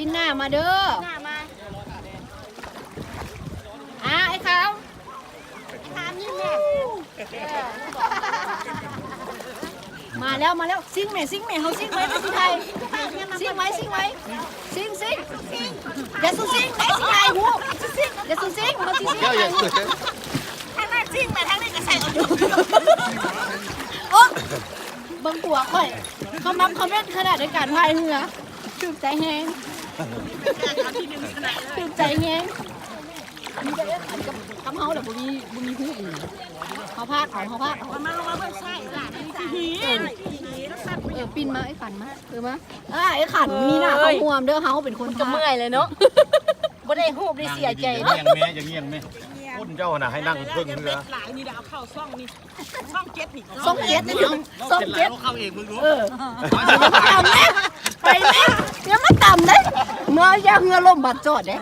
ปีหน้ามาเด้อหน้ามาไอ้ขาวนี่แม่มาแล้วซิ่งแม่เขาซิ่งไว้ที่ไทยซิ่งไว้ซิ่งเดี๋ยวซิ่งไหนซิ่งไทยหูเดี๋ยวซิ่งเขาซิ่งทางนั้นซิ่งมาทางนี้ก็ใส่โอ้บางตัวค่อยเขามักเขาเล่นขนาดในการพายเรือถูกใจแห้งถูกใจแห้งมีแต่ขันกับคำเฮาแต่บุมีหูเขาพากเขามาลงมาเพื่อใช่หลานนี่ปีนมาไอ้ขันมามาไอ้ขันมีหน้าเขาห่วงเด้อเฮาเป็นคนจะเมื่อยเลยเนาะบ่ได้หูได้เสียใจเนาะอย่างเงี้ยแม่พุ่นเจ้าน่ะให้นั่งเพิ่งเรือหลายนี่ดาวเข้าซ่องนี่ซ่องเจ็ดนี่ซ่องเจ็ดนี่ซ่องเจ็ดเข้าเองมึงรู้ต่ำนะไปแม่เดี๋ยวมาต่ำได้เมื่อยางเงือลมบาดจอดเด้